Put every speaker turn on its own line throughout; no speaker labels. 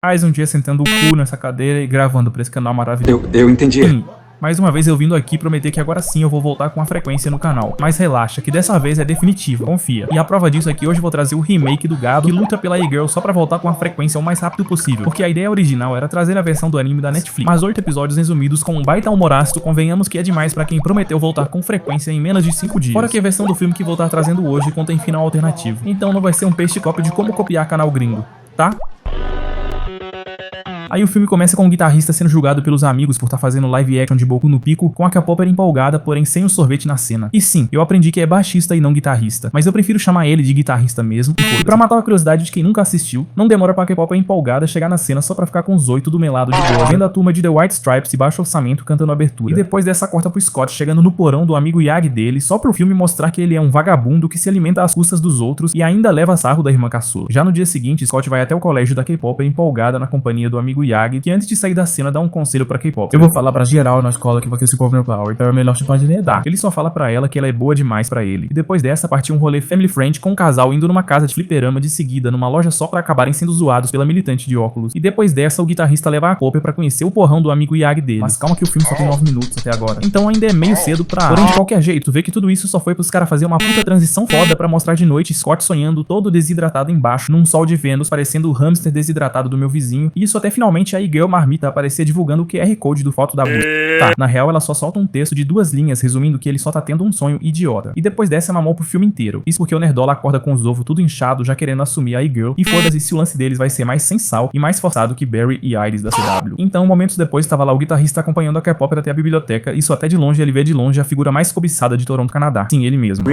Mais um dia sentando o cu nessa cadeira e gravando pra esse canal maravilhoso.
Eu entendi.
Sim, mais uma vez eu vindo aqui prometer que agora sim eu vou voltar com a frequência no canal. Mas relaxa, que dessa vez é definitivo, confia. E a prova disso é que hoje eu vou trazer o remake do Gado, que luta pela e-girl só pra voltar com a frequência o mais rápido possível. Porque a ideia original era trazer a versão do anime da Netflix. Mas 8 episódios resumidos com um baita humorácido, convenhamos que é demais pra quem prometeu voltar com frequência em menos de 5 dias. Fora que a versão do filme que vou estar trazendo hoje contém final alternativo. Então não vai ser um peixe cópia de como copiar canal gringo, tá? Aí o filme começa com o guitarrista sendo julgado pelos amigos por estar fazendo live action de Boku no Pico, com a K-popper empolgada, porém sem o sorvete na cena. E sim, eu aprendi que é baixista e não guitarrista, mas eu prefiro chamar ele de guitarrista mesmo. E pra matar a curiosidade de quem nunca assistiu, não demora pra K-popper empolgada chegar na cena só pra ficar com os 8 do melado de boa, vendo a turma de The White Stripes e baixo orçamento cantando abertura. E depois dessa corta pro Scott chegando no porão do amigo Yagi dele, só pro filme mostrar que ele é um vagabundo que se alimenta às custas dos outros e ainda leva sarro da irmã caçula. Já no dia seguinte, Scott vai até o colégio da K-popper empolgada na companhia do amigo Yagi, que antes de sair da cena dá um conselho pra K-pop. Eu vou falar pra geral na escola que você se power power, então é melhor chupar de nedar. Ele só fala pra ela que ela é boa demais pra ele. E depois dessa partiu um rolê family friend com um casal indo numa casa de fliperama de seguida, numa loja só pra acabarem sendo zoados pela militante de óculos. E depois dessa o guitarrista leva a Popper pra conhecer o porrão do amigo Yagi dele. Mas calma que o filme só tem 9 minutos até agora. Então ainda é meio cedo pra... Porém de qualquer jeito, tu vê que tudo isso só foi pros caras fazer uma puta transição foda pra mostrar de noite Scott sonhando todo desidratado embaixo, num sol de Vênus, parecendo o hamster desidratado do meu vizinho. E isso até finalmente a e-girl marmita aparecer divulgando o QR Code do foto da busca. Tá, na real ela só solta um texto de 2 linhas resumindo que ele só tá tendo um sonho idiota. E depois dessa mamou pro filme inteiro. Isso porque o Nerdola acorda com os ovos tudo inchado, já querendo assumir a e-girl. E foda-se se o lance deles vai ser mais sem sal e mais forçado que Barry e Iris da CW. Então, momentos depois, estava lá o guitarrista acompanhando a K-popper até a biblioteca. Isso até de longe ele vê de longe a figura mais cobiçada de Toronto, Canadá. Sim, ele mesmo.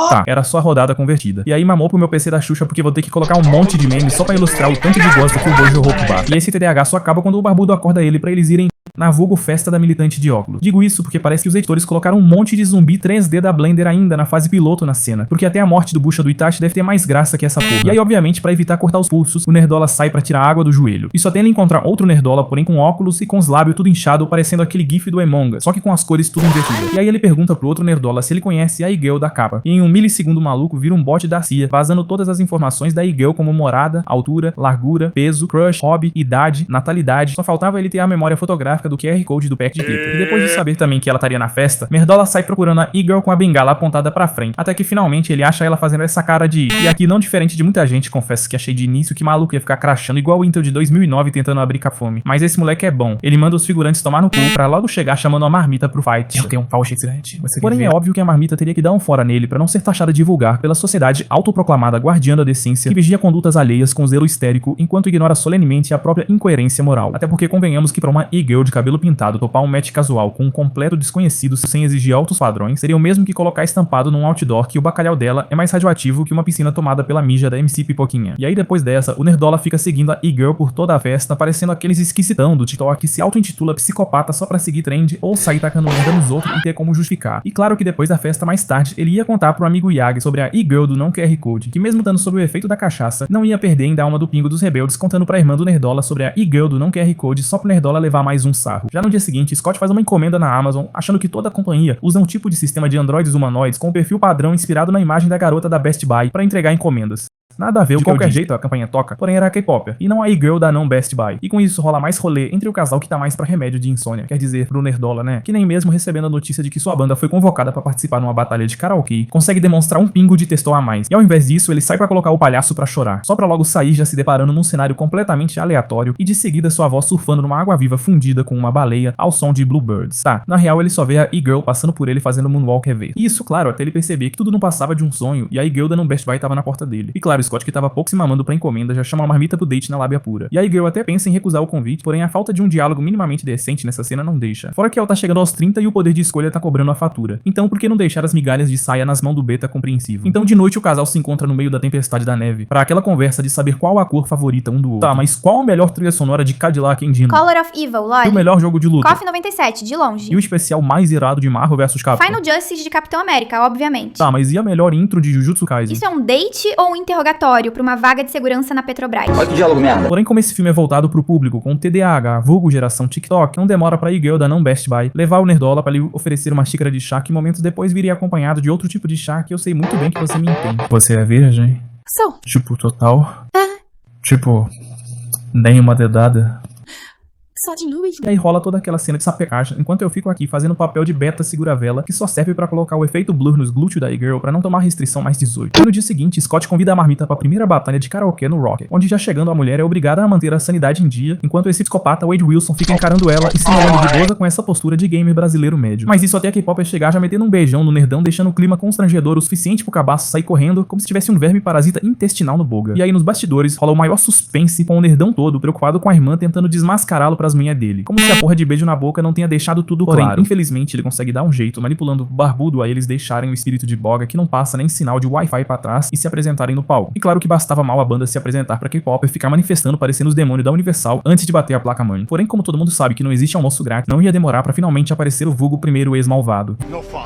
Tá, era só a rodada convertida. E aí mamou pro meu PC da Xuxa porque vou ter que colocar um monte de memes só pra ilustrar o tanto de gosta que o Bojo rouba. E esse TDAH só acaba quando o barbudo acorda ele pra eles irem na vulgo festa da militante de óculos. Digo isso porque parece que os editores colocaram um monte de zumbi 3D da Blender ainda na fase piloto na cena, porque até a morte do bucha do Itachi deve ter mais graça que essa porra. E aí obviamente pra evitar cortar os pulsos, o Nerdola sai pra tirar água do joelho. E só tem ele encontrar outro Nerdola, porém com óculos e com os lábios tudo inchado, parecendo aquele gif do Among Us, só que com as cores tudo invertidas. E aí ele pergunta pro outro Nerdola se ele conhece a e-girl da capa. E em um milissegundo o maluco vira um bot da CIA, vazando todas as informações da e-girl como morada, altura, largura, peso, crush, hobby, idade, natalidade. Só faltava ele ter a memória fotográfica do QR Code do pack de Twitter. E depois de saber também que ela estaria na festa, Nerdola sai procurando a e-girl com a bengala apontada pra frente, até que finalmente ele acha ela fazendo essa cara de... E aqui não diferente de muita gente, confesso que achei de início que maluco ia ficar crachando igual o Intel de 2009 tentando abrir com a fome. Mas esse moleque é bom. Ele manda os figurantes tomar no cu pra logo chegar chamando a marmita pro fight.
Eu tenho um pau chifrante.
Porém é óbvio que a marmita teria que dar um fora nele pra não ser taxada de vulgar pela sociedade autoproclamada guardiã da decência que vigia condutas alheias com zelo histérico enquanto ignora solenemente a própria incoerência moral. Até porque convenhamos que pra uma e-girl de cabelo pintado topar um match casual com um completo desconhecido sem exigir altos padrões seria o mesmo que colocar estampado num outdoor que o bacalhau dela é mais radioativo que uma piscina tomada pela mija da MC Pipoquinha. E aí depois dessa, o Nerdola fica seguindo a e-girl por toda a festa, parecendo aqueles esquisitão do TikTok que se auto-intitula psicopata só pra seguir trend ou sair tacando merda nos outros e ter como justificar. E claro que depois da festa mais tarde, ele ia contar pro amigo Yagi sobre a e-girl do não QR Code, que mesmo estando sob o efeito da cachaça, não ia perder em dar uma do pingo dos rebeldes contando pra irmã do Nerdola sobre a e-girl do não QR Code só pro Nerdola levar mais um sarro. Já no dia seguinte, Scott faz uma encomenda na Amazon, achando que toda a companhia usa um tipo de sistema de androides humanoides com o perfil padrão inspirado na imagem da garota da Best Buy para entregar encomendas. Nada a ver, de qualquer jeito a campanha toca, porém era a K-popper, e não a e-girl da não Best Buy. E com isso rola mais rolê entre o casal que tá mais pra remédio de insônia, quer dizer, pro Nerdola, né? Que nem mesmo recebendo a notícia de que sua banda foi convocada pra participar numa batalha de karaokê, consegue demonstrar um pingo de texto a mais. E ao invés disso, ele sai pra colocar o palhaço pra chorar, só pra logo sair já se deparando num cenário completamente aleatório e de seguida sua avó surfando numa água-viva fundida com uma baleia ao som de Bluebirds. Tá, na real ele só vê a e-girl passando por ele fazendo moonwalk rever. E isso, claro, até ele perceber que tudo não passava de um sonho e a e-girl da não Best Buy tava na porta dele. E claro, Scott que tava pouco se mamando pra encomenda já chama a marmita pro date na lábia pura. E a e-girl até pensa em recusar o convite, porém a falta de um diálogo minimamente decente nessa cena não deixa. Fora que ela tá chegando aos 30 e o poder de escolha tá cobrando a fatura. Então por que não deixar as migalhas de saia nas mãos do beta compreensivo? Então de noite o casal se encontra no meio da tempestade da neve, pra aquela conversa de saber qual a cor favorita um do outro. Tá, mas qual a melhor trilha sonora de Cadillac Engine?
Color of Evil, lol.
E o melhor jogo de luta?
KOF 97, de longe.
E o especial mais irado de Marvel vs Capcom?
Final Justice de Capitão América, obviamente.
Tá, mas e a melhor intro de Jujutsu Kaisen?
Isso é um date ou um interrogatório pra uma vaga de segurança na Petrobras?
Olha que diálogo merda.
Porém, como esse filme é voltado pro público com TDAH, vulgo geração TikTok, não demora pra e-girl da não Best Buy levar o Nerdola pra lhe oferecer uma xícara de chá que momentos depois viria acompanhado de outro tipo de chá que eu sei muito bem que você me entende. Você é virgem?
Sou.
Tipo, total. Tipo, nem uma dedada.
Só de luz.
E aí rola toda aquela cena de sapecagem, enquanto eu fico aqui fazendo o papel de beta segura-vela, que só serve pra colocar o efeito blur nos glúteos da e-girl pra não tomar restrição mais 18. E no dia seguinte, Scott convida a marmita pra primeira batalha de karaokê no Rocket, onde já chegando a mulher é obrigada a manter a sanidade em dia, enquanto esse psicopata Wade Wilson fica encarando ela e simulando de boa com essa postura de gamer brasileiro médio. Mas isso até a K-pop chegar já metendo um beijão no nerdão, deixando o clima constrangedor o suficiente pro cabaço sair correndo, como se tivesse um verme parasita intestinal no boga. E aí nos bastidores rola o maior suspense com o nerdão todo preocupado com a irmã tentando desmascará-lo pras manhas dele. Como se a porra de beijo na boca não tenha deixado tudo claro. Infelizmente, ele consegue dar um jeito, manipulando o barbudo a eles deixarem o espírito de boga que não passa nem sinal de Wi-Fi pra trás e se apresentarem no palco. E claro que bastava mal a banda se apresentar pra K-pop e ficar manifestando parecendo os demônios da Universal antes de bater a placa-mãe. Porém, como todo mundo sabe que não existe almoço grátis, não ia demorar pra finalmente aparecer o vulgo primeiro ex-malvado.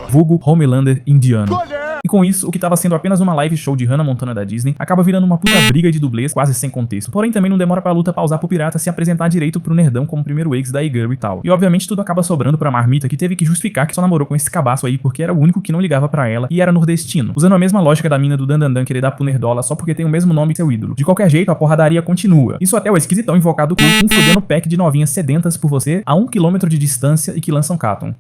Vulgo Homelander indiano. E com isso, o que tava sendo apenas uma live show de Hannah Montana da Disney acaba virando uma puta briga de dublês quase sem contexto. Porém, também não demora pra luta pausar pro pirata se apresentar direito pro nerdão como primeiro ex da e-girl e tal. E obviamente tudo acaba sobrando pra marmita, que teve que justificar que só namorou com esse cabaço aí porque era o único que não ligava pra ela e era nordestino. Usando a mesma lógica da mina do Dandandan querer dar pro nerdola só porque tem o mesmo nome que seu ídolo. De qualquer jeito, a porradaria continua. Isso até o esquisitão invocado com um fudendo pack de novinhas sedentas por você a 1 km de distância e que lançam Caton.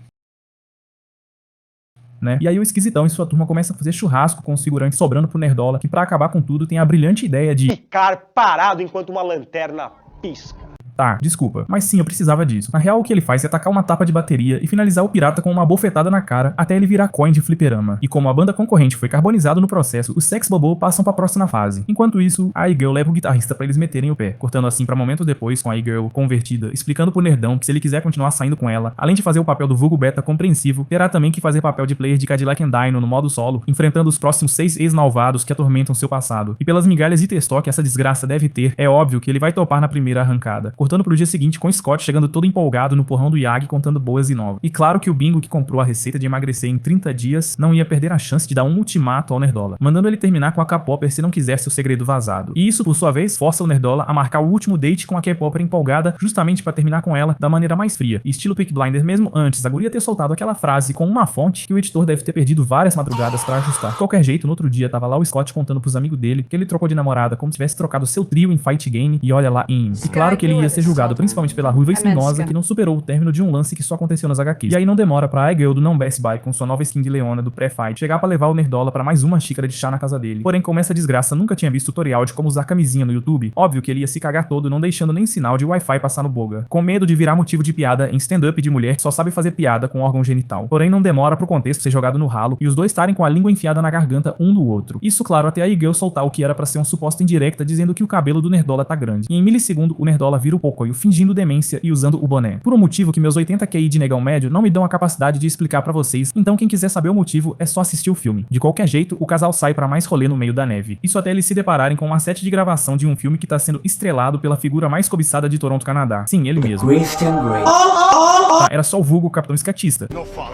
Né? E aí o esquisitão e sua turma começam a fazer churrasco com os figurantes sobrando pro nerdola, que pra acabar com tudo tem a brilhante ideia de
ficar parado enquanto uma lanterna pisca.
Tá, desculpa, mas sim, eu precisava disso. Na real, o que ele faz é atacar uma tapa de bateria e finalizar o pirata com uma bofetada na cara até ele virar coin de fliperama. E como a banda concorrente foi carbonizado no processo, os sex bobo passam pra próxima fase. Enquanto isso, a e-girl leva o guitarrista pra eles meterem o pé, cortando assim pra momentos depois com a e-girl convertida, explicando pro nerdão que se ele quiser continuar saindo com ela, além de fazer o papel do vulgo beta compreensivo, terá também que fazer papel de player de Cadillac and Dino no modo solo, enfrentando os próximos 6 ex-malvados que atormentam seu passado. E pelas migalhas de texto que essa desgraça deve ter, é óbvio que ele vai topar na primeira arrancada, cortando pro dia seguinte com Scott chegando todo empolgado no porrão do Yagi contando boas e novas. E claro que o bingo que comprou a receita de emagrecer em 30 dias não ia perder a chance de dar um ultimato ao nerdola, mandando ele terminar com a K-popper se não quisesse o segredo vazado. E isso, por sua vez, força o nerdola a marcar o último date com a K-popper empolgada justamente pra terminar com ela da maneira mais fria, estilo Peaky Blinders mesmo antes a guria ter soltado aquela frase com uma fonte que o editor deve ter perdido várias madrugadas pra ajustar. De qualquer jeito, no outro dia tava lá o Scott contando pros amigos dele que ele trocou de namorada como se tivesse trocado seu trio em Fight Game e olha lá em... E claro que ele ia ser julgado principalmente pela ruiva espinhosa que não superou o término de um lance que só aconteceu nas HQs. E aí não demora pra e-girl do não Best Buy com sua nova skin de Leona do pré-fight chegar pra levar o nerdola pra mais uma xícara de chá na casa dele. Porém, como essa desgraça nunca tinha visto tutorial de como usar camisinha no YouTube, óbvio que ele ia se cagar todo não deixando nem sinal de Wi-Fi passar no boga, com medo de virar motivo de piada em stand-up de mulher que só sabe fazer piada com órgão genital. Porém, não demora pro contexto ser jogado no ralo e os dois estarem com a língua enfiada na garganta um do outro. Isso, claro, até a e-girl soltar o que era pra ser uma suposta indirecta dizendo que o cabelo do nerdola tá grande. E em milissegundo, o nerdola vira o Pocoyo fingindo demência e usando o boné. Por um motivo que meus 80 QI de negão médio não me dão a capacidade de explicar pra vocês, então quem quiser saber o motivo é só assistir o filme. De qualquer jeito, o casal sai pra mais rolê no meio da neve. Isso até eles se depararem com uma set de gravação de um filme que tá sendo estrelado pela figura mais cobiçada de Toronto, Canadá. Sim, ele mesmo. Tá, era só o vulgo Capitão Escatista.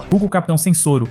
Vulgo Capitão Sem Soro.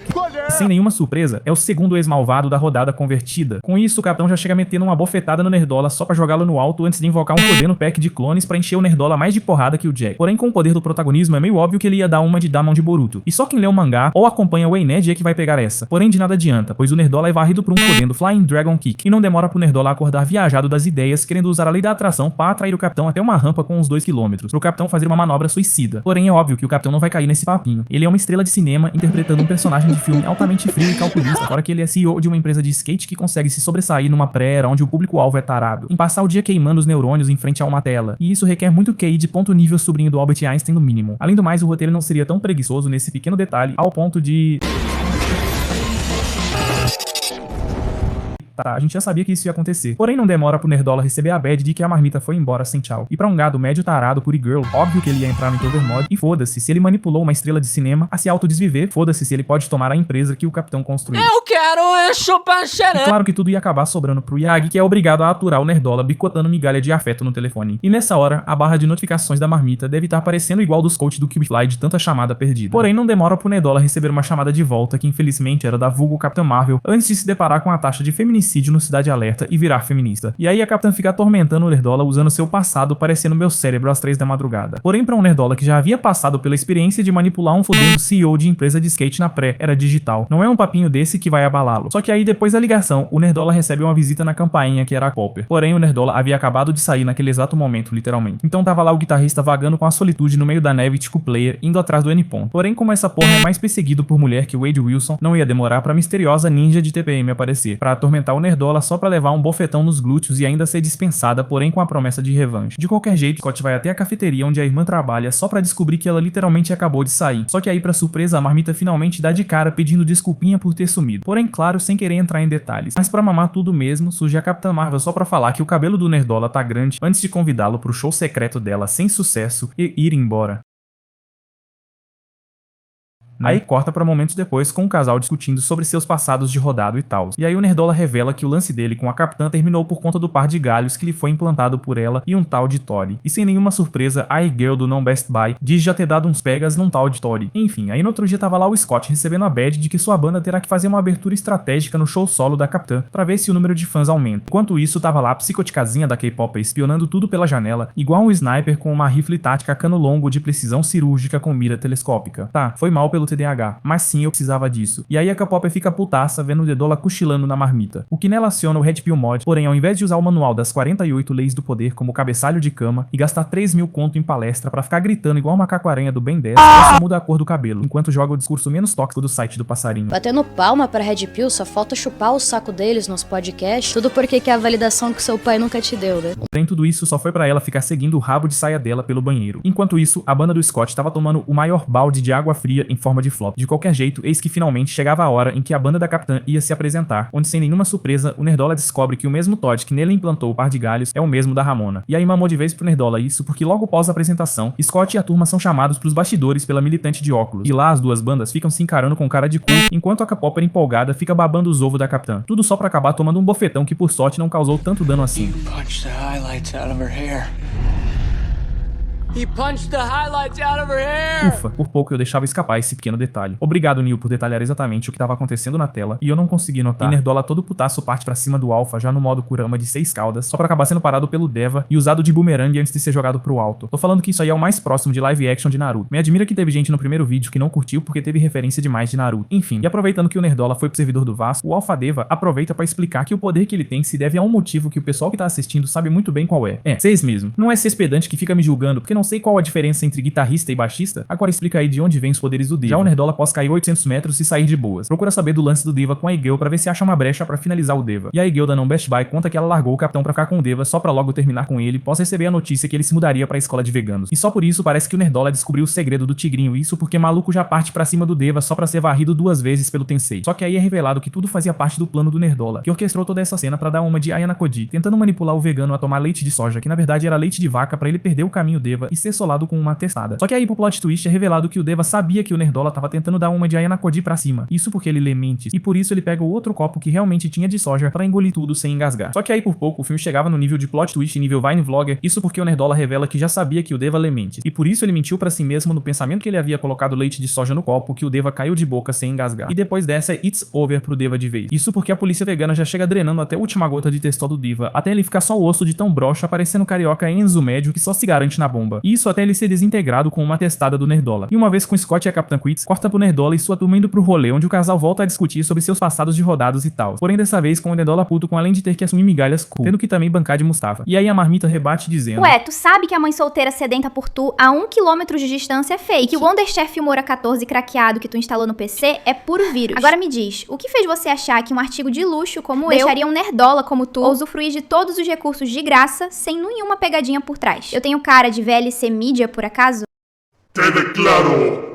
E sem nenhuma surpresa, é o segundo ex-malvado da rodada convertida. Com isso, o Capitão já chega metendo uma bofetada no nerdola só pra jogá-lo no alto antes de invocar um poder no pack de clones pra encher o nerdola mais de porrada que o Jack. Porém, com o poder do protagonismo, é meio óbvio que ele ia dar uma de Damon de Boruto. E só quem lê o mangá ou acompanha o Eined é que vai pegar essa. Porém, de nada adianta, pois o nerdola é varrido por um podendo Flying Dragon Kick. E não demora pro nerdola acordar viajado das ideias, querendo usar a lei da atração pra atrair o Capitão até uma rampa com uns 2 km, pro Capitão fazer uma manobra suicida. Porém, é óbvio que o Capitão não vai cair nesse papinho. Ele é uma estrela de cinema interpretando um personagem de filme altamente frio e calculista, fora que ele é CEO de uma empresa de skate que consegue se sobressair numa pré-era onde o público-alvo é tarado, em passar o dia queimando os neurônios em frente a uma tela. E isso requer muito QI de ponto nível sobrinho do Albert Einstein no mínimo. Além do mais, o roteiro não seria tão preguiçoso nesse pequeno detalhe ao ponto de... Tá, a gente já sabia que isso ia acontecer. Porém, não demora pro nerdola receber a bad de que a marmita foi embora sem tchau. E pra um gado médio tarado por e-girl, óbvio que ele ia entrar no Overmod e foda-se se ele manipulou uma estrela de cinema a se autodesviver, foda-se se ele pode tomar a empresa que o Capitão construiu.
Eu quero chupar xeré.
E claro que tudo ia acabar sobrando pro Yagi, que é obrigado a aturar o nerdola bicotando migalha de afeto no telefone. E nessa hora, a barra de notificações da marmita deve estar parecendo igual dos coaches do Cubefly de tanta chamada perdida. Porém, não demora pro nerdola receber uma chamada de volta que infelizmente era da vulgo Capitão Marvel, antes de se deparar com a taxa de feminicídio homicídio no Cidade Alerta e virar feminista. E aí a Capitã fica atormentando o Nerdola usando seu passado parecendo meu cérebro às 3 da madrugada. Porém, pra um Nerdola que já havia passado pela experiência de manipular um fodendo CEO de empresa de skate na pré-era digital, não é um papinho desse que vai abalá-lo. Só que aí depois da ligação, o Nerdola recebe uma visita na campainha que era a Copper. Porém, o Nerdola havia acabado de sair naquele exato momento, literalmente. Então tava lá o guitarrista vagando com a solitude no meio da neve tipo player, indo atrás do N-Ponto. Porém, como essa porra é mais perseguido por mulher que o Wade Wilson, não ia demorar pra misteriosa ninja de TPM aparecer, pra atormentar o Nerdola só pra levar um bofetão nos glúteos e ainda ser dispensada, porém com a promessa de revanche. De qualquer jeito, Scott vai até a cafeteria onde a irmã trabalha só pra descobrir que ela literalmente acabou de sair. Só que aí, pra surpresa, a Marmita finalmente dá de cara pedindo desculpinha por ter sumido. Porém, claro, sem querer entrar em detalhes. Mas pra mamar tudo mesmo, surge a Capitã Marvel só pra falar que o cabelo do Nerdola tá grande antes de convidá-lo pro show secreto dela sem sucesso e ir embora. Aí corta pra momentos depois com o casal discutindo sobre seus passados de rodado e tal. E aí o Nerdola revela que o lance dele com a Capitã terminou por conta do par de galhos que lhe foi implantado por ela e um tal de Tori. E sem nenhuma surpresa, a girl do Non Best Buy diz já ter dado uns pegas num tal de Tori. Enfim, aí no outro dia tava lá o Scott recebendo a bad de que sua banda terá que fazer uma abertura estratégica no show solo da Capitã pra ver se o número de fãs aumenta. Enquanto isso, tava lá a psicoticazinha da K-pop espionando tudo pela janela, igual um sniper com uma rifle tática cano longo de precisão cirúrgica com mira telescópica. Tá, foi mal pelo TDAH, mas sim eu precisava disso. E aí a K-pop fica putaça vendo o Nerdola cochilando na marmita. O que nela aciona o Red Pill Mod, porém ao invés de usar o manual das 48 leis do poder como cabeçalho de cama e gastar 3.000 conto em palestra pra ficar gritando igual uma macaco-aranha do Ben 10, ela só muda a cor do cabelo, enquanto joga o discurso menos tóxico do site do passarinho.
Batendo palma pra Red Pill, só falta chupar o saco deles nos podcasts, tudo porque que é a validação que seu pai nunca te deu, né?
Porém tudo isso só foi pra ela ficar seguindo o rabo de saia dela pelo banheiro. Enquanto isso, a banda do Scott tava tomando o maior balde de água fria em forma de flop. De qualquer jeito, eis que finalmente chegava a hora em que a banda da Capitã ia se apresentar, onde sem nenhuma surpresa, o Nerdola descobre que o mesmo Todd que nele implantou o par de galhos é o mesmo da Ramona. E aí mamou de vez pro Nerdola isso porque logo após a apresentação, Scott e a turma são chamados pros bastidores pela militante de óculos. E lá as duas bandas ficam se encarando com cara de cu, enquanto a K-Popper empolgada fica babando os ovos da Capitã. Tudo só pra acabar tomando um bofetão que por sorte não causou tanto dano assim.
He punched the highlights out of her hair!
Ufa, por pouco eu deixava escapar esse pequeno detalhe. Obrigado, Neil, por detalhar exatamente o que estava acontecendo na tela, e eu não consegui notar. E Nerdola todo putaço parte pra cima do Alpha já no modo Kurama de 6 caudas, só pra acabar sendo parado pelo Deva e usado de boomerang antes de ser jogado pro alto. Tô falando que isso aí é o mais próximo de live action de Naruto. Me admira que teve gente no primeiro vídeo que não curtiu porque teve referência demais de Naruto. Enfim, e aproveitando que o Nerdola foi pro servidor do Vasco, o Alpha Deva aproveita pra explicar que o poder que ele tem se deve a um motivo que o pessoal que tá assistindo sabe muito bem qual é. Vocês mesmo. Não é ser pedante que fica me julgando porque não sei qual a diferença entre guitarrista e baixista? Agora explica aí de onde vem os poderes do Deva. Já o Nerdola após cair 800 metros e sair de boas. Procura saber do lance do Deva com a Igel pra ver se acha uma brecha pra finalizar o Deva. E a Igel da Non Best Buy conta que ela largou o capitão pra ficar com o Deva só pra logo terminar com ele, após receber a notícia que ele se mudaria pra escola de veganos. E só por isso parece que o Nerdola descobriu o segredo do tigrinho, isso porque maluco já parte pra cima do Deva só pra ser varrido 2 vezes pelo Tensei. Só que aí é revelado que tudo fazia parte do plano do Nerdola, que orquestrou toda essa cena pra dar uma de Ayana Koji, tentando manipular o vegano a tomar leite de soja, que na verdade era leite de vaca, pra ele perder o caminho Deva e ser solado com uma testada. Só que aí pro plot twist é revelado que o Deva sabia que o Nerdola tava tentando dar uma de Ayana Koji pra cima. Isso porque ele lê mentes, e por isso ele pega o outro copo que realmente tinha de soja pra engolir tudo sem engasgar. Só que aí por pouco o filme chegava no nível de plot twist nível Vine Vlogger, isso porque o Nerdola revela que já sabia que o Deva lê mentes, e por isso ele mentiu pra si mesmo no pensamento que ele havia colocado leite de soja no copo, que o Deva caiu de boca sem engasgar. E depois dessa, it's over pro Deva de vez. Isso porque a polícia vegana já chega drenando até a última gota de testol do Deva, até ele ficar só o osso de tão broxa, parecendo carioca Enzo médio que só se garante na bomba. E isso até ele ser desintegrado com uma testada do Nerdola. E uma vez com Scott e a Capitã Quits, corta pro Nerdola e sua turma indo pro rolê, onde o casal volta a discutir sobre seus passados de rodados e tal. Porém dessa vez com o Nerdola puto com além de ter que assumir migalhas cool, tendo que também bancar de Mustafa. E aí a Marmita rebate dizendo:
Ué, tu sabe que a mãe solteira sedenta por tu a 1 km de distância é fake, que o Wonderchef Filmora 14 craqueado que tu instalou no PC é puro vírus. Agora me diz, o que fez você achar que um artigo de luxo como deixaria um nerdola como tu usufruir de todos os recursos de graça sem nenhuma pegadinha por trás? Eu tenho cara de VLC mídia por acaso?
Te declaro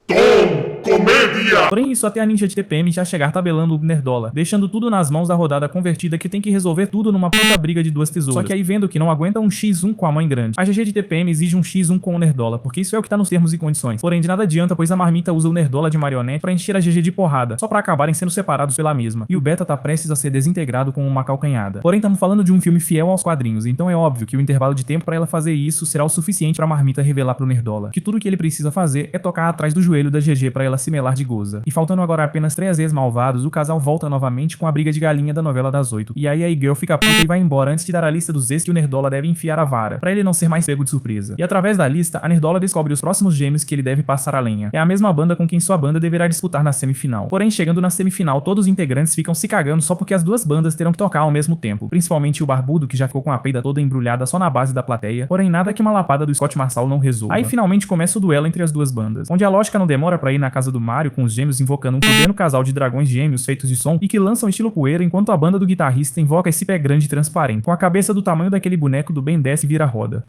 Tom Comédia!
Porém, isso até a ninja de TPM já chegar tabelando o Nerdola, deixando tudo nas mãos da rodada convertida que tem que resolver tudo numa puta briga de 2 tesouras. Só que aí vendo que não aguenta um x1 com a mãe grande, a GG de TPM exige um x1 com o Nerdola, porque isso é o que tá nos termos e condições. Porém, de nada adianta, pois a Marmita usa o Nerdola de marionete pra encher a GG de porrada, só pra acabarem sendo separados pela mesma. E o Beta tá prestes a ser desintegrado com uma calcanhada. Porém, estamos falando de um filme fiel aos quadrinhos, então é óbvio que o intervalo de tempo pra ela fazer isso será o suficiente pra Marmita revelar pro Nerdola que tudo que ele precisa fazer é tocar atrás do joelho da GG pra ela se melar de gol. goza. E faltando agora apenas 3 ex-malvados, o casal volta novamente com a briga de galinha da novela das 8. E aí a e-girl fica puta e vai embora antes de dar a lista dos ex que o Nerdola deve enfiar a vara, pra ele não ser mais pego de surpresa. E através da lista, a Nerdola descobre os próximos gêmeos que ele deve passar a lenha. É a mesma banda com quem sua banda deverá disputar na semifinal. Porém, chegando na semifinal, todos os integrantes ficam se cagando só porque as duas bandas terão que tocar ao mesmo tempo. Principalmente o barbudo, que já ficou com a peida toda embrulhada só na base da plateia. Porém, nada que uma lapada do Scott Marshall não resolva. Aí finalmente começa o duelo entre as duas bandas, onde a lógica não demora pra ir na casa do Mario com os gêmeos invocando um pequeno casal de dragões gêmeos feitos de som e que lançam estilo poeira, enquanto a banda do guitarrista invoca esse pé grande e transparente, com a cabeça do tamanho daquele boneco do Ben 10 e vira roda.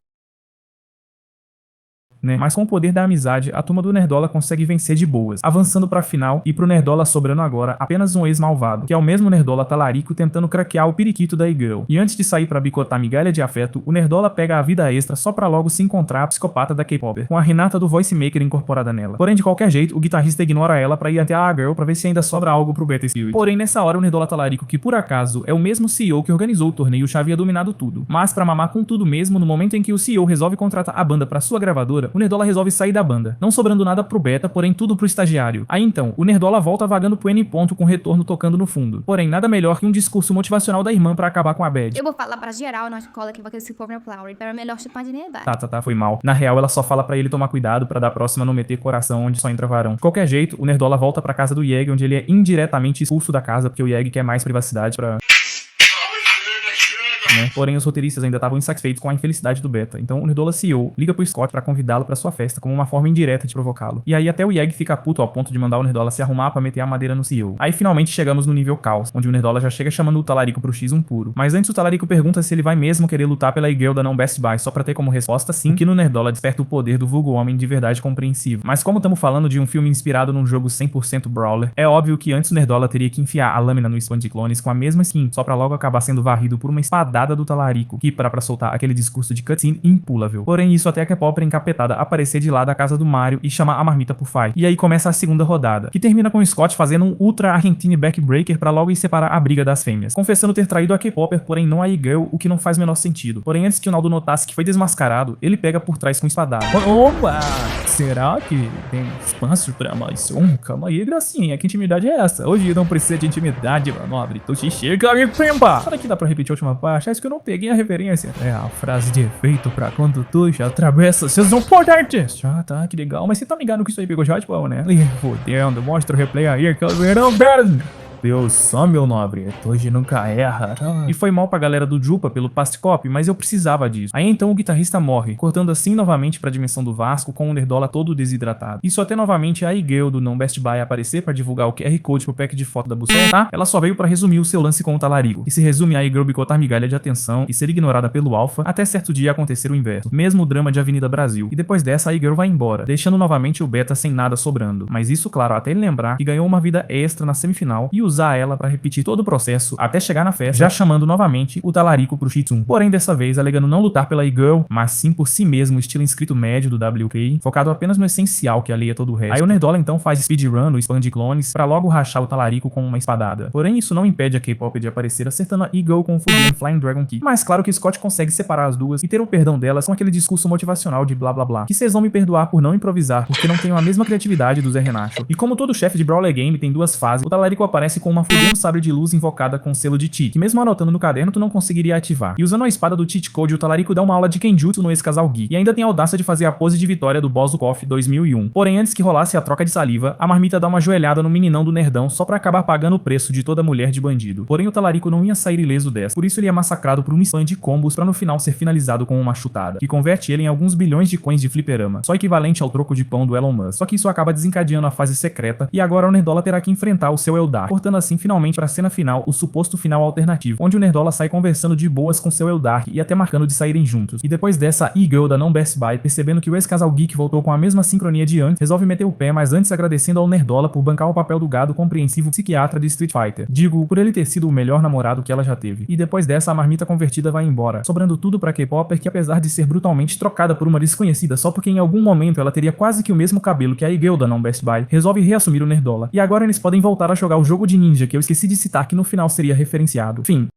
Mas com o poder da amizade, a turma do Nerdola consegue vencer de boas, avançando pra final e pro Nerdola sobrando agora apenas um ex-malvado, que é o mesmo Nerdola talarico tentando craquear o periquito da e-girl. E antes de sair pra bicotar migalha de afeto, o Nerdola pega a vida extra só pra logo se encontrar a psicopata da K-Popper, com a Renata do Voice Maker incorporada nela. Porém, de qualquer jeito, o guitarrista ignora ela pra ir até a girl pra ver se ainda sobra algo pro Beta Spirit. Porém, nessa hora, o Nerdola talarico, que por acaso é o mesmo CEO que organizou o torneio, já havia dominado tudo. Mas pra mamar com tudo mesmo, no momento em que o CEO resolve contratar a banda pra sua gravadora, o Nerdola resolve sair da banda, não sobrando nada pro Beta, porém tudo pro estagiário. Aí então, o Nerdola volta vagando pro N ponto com retorno tocando no fundo. Porém, nada melhor que um discurso motivacional da irmã pra acabar com a bad.
Eu vou falar pra geral na escola que esse povo não flower, para melhor chupar de neba.
Tá, foi mal. Na real, ela só fala pra ele tomar cuidado pra da próxima não meter coração onde só entra varão. De qualquer jeito, o Nerdola volta pra casa do Yeg, onde ele é indiretamente expulso da casa, porque o Yeg quer mais privacidade pra... Porém, os roteiristas ainda estavam insatisfeitos com a infelicidade do Beta. Então, o Nerdola CEO liga pro Scott pra convidá-lo pra sua festa, como uma forma indireta de provocá-lo. E aí até o Yeg fica puto ao ponto de mandar o Nerdola se arrumar pra meter a madeira no CEO. Aí finalmente chegamos no nível caos, onde o Nerdola já chega chamando o talarico pro X1 puro. Mas antes o talarico pergunta se ele vai mesmo querer lutar pela e-girl da não Best Buy, só pra ter como resposta sim, que no Nerdola desperta o poder do vulgo homem de verdade compreensivo. Mas como estamos falando de um filme inspirado num jogo 100% brawler, é óbvio que antes o Nerdola teria que enfiar a lâmina no spawn de clones com a mesma skin, só pra logo acabar sendo varrido por uma espadada do talarico, que para pra soltar aquele discurso de cutscene impulável. Porém, isso até que a Popper encapetada aparecer de lá da casa do Mario e chamar a marmita por fight. E aí começa a segunda rodada, que termina com o Scott fazendo um ultra Argentine backbreaker pra logo ir separar a briga das fêmeas, confessando ter traído a K-Popper, porém não a e-girl, o que não faz o menor sentido. Porém, antes que o Naldo notasse que foi desmascarado, ele pega por trás com espadada. Opa! Será que tem espaço pra mais um? Calma aí, gracinha, que intimidade é essa? Hoje não precisa de intimidade, meu nobre. Tu te chega e pimba! Será que dá pra repetir a última parte? Acho que eu não peguei a referência. É a frase de efeito pra quando tu já atravessa seus importantes. Já tá, que legal. Mas você tá ligado que isso aí pegou já de pau, né? Ih, fodendo, mostra o replay aí que eu verão merda. Deus só, meu nobre, hoje nunca erra. E foi mal pra galera do Jupa pelo past copy, mas eu precisava disso. Aí então o guitarrista morre, cortando assim novamente pra dimensão do Vasco com o Nerdola todo desidratado. Isso até novamente a e-girl do não Best Buy aparecer pra divulgar o QR Code pro pack de foto da buceta, tá? Ela só veio pra resumir o seu lance com o talarico, que se resume a e-girl bicotar migalha de atenção e ser ignorada pelo Alpha, até certo dia acontecer o inverso. Mesmo drama de Avenida Brasil. E depois dessa a e-girl vai embora, deixando novamente o Beta sem nada sobrando. Mas isso, claro, até ele lembrar que ganhou uma vida extra na semifinal e usar ela pra repetir todo o processo até chegar na festa, já chamando novamente o talarico pro Shih-Tzu. Porém, dessa vez, alegando não lutar pela e-girl, mas sim por si mesmo, estilo inscrito médio do WK, focado apenas no essencial que alheia todo o resto. Aí o Nerdola então faz speedrun no spam de clones pra logo rachar o talarico com uma espadada. Porém, isso não impede a K-Pop de aparecer acertando a e-girl com o Fusion Flying Dragon Key. Mas claro que Scott consegue separar as duas e ter o perdão delas com aquele discurso motivacional de blá blá blá, que vocês vão me perdoar por não improvisar, porque não tenho a mesma criatividade do Zé Renato. E como todo chefe de Brawler Game tem duas fases, o talarico aparece com uma fudendo sabre de luz invocada com selo de Ti, que mesmo anotando no caderno tu não conseguiria ativar. E usando a espada do Cheat Code, o talarico dá uma aula de Kenjutsu no ex-casal Gui, e ainda tem a audácia de fazer a pose de vitória do boss do KOF 2001. Porém, antes que rolasse a troca de saliva, a marmita dá uma joelhada no meninão do nerdão só pra acabar pagando o preço de toda mulher de bandido. Porém, o talarico não ia sair ileso dessa, por isso ele é massacrado por um spam de combos pra no final ser finalizado com uma chutada, que converte ele em alguns bilhões de coins de fliperama, só equivalente ao troco de pão do Elon Musk. Só que isso acaba desencadeando a fase secreta, e agora o Nerdola terá que enfrentar o seu Eldar, cortando assim finalmente pra cena final o suposto final alternativo, onde o Nerdola sai conversando de boas com seu Eldar e até marcando de saírem juntos. E depois dessa, a e-girl da não Best Buy, percebendo que o ex-casal Geek voltou com a mesma sincronia de antes, resolve meter o pé, mas antes agradecendo ao Nerdola por bancar o papel do gado compreensivo psiquiatra de Street Fighter. Digo, por ele ter sido o melhor namorado que ela já teve. E depois dessa, a marmita convertida vai embora, sobrando tudo pra K-Popper, que apesar de ser brutalmente trocada por uma desconhecida só porque em algum momento ela teria quase que o mesmo cabelo que a e-girl da não Best Buy, resolve reassumir o Nerdola. E agora eles podem voltar a jogar o jogo de ninja que eu esqueci de citar que no final seria referenciado. Fim.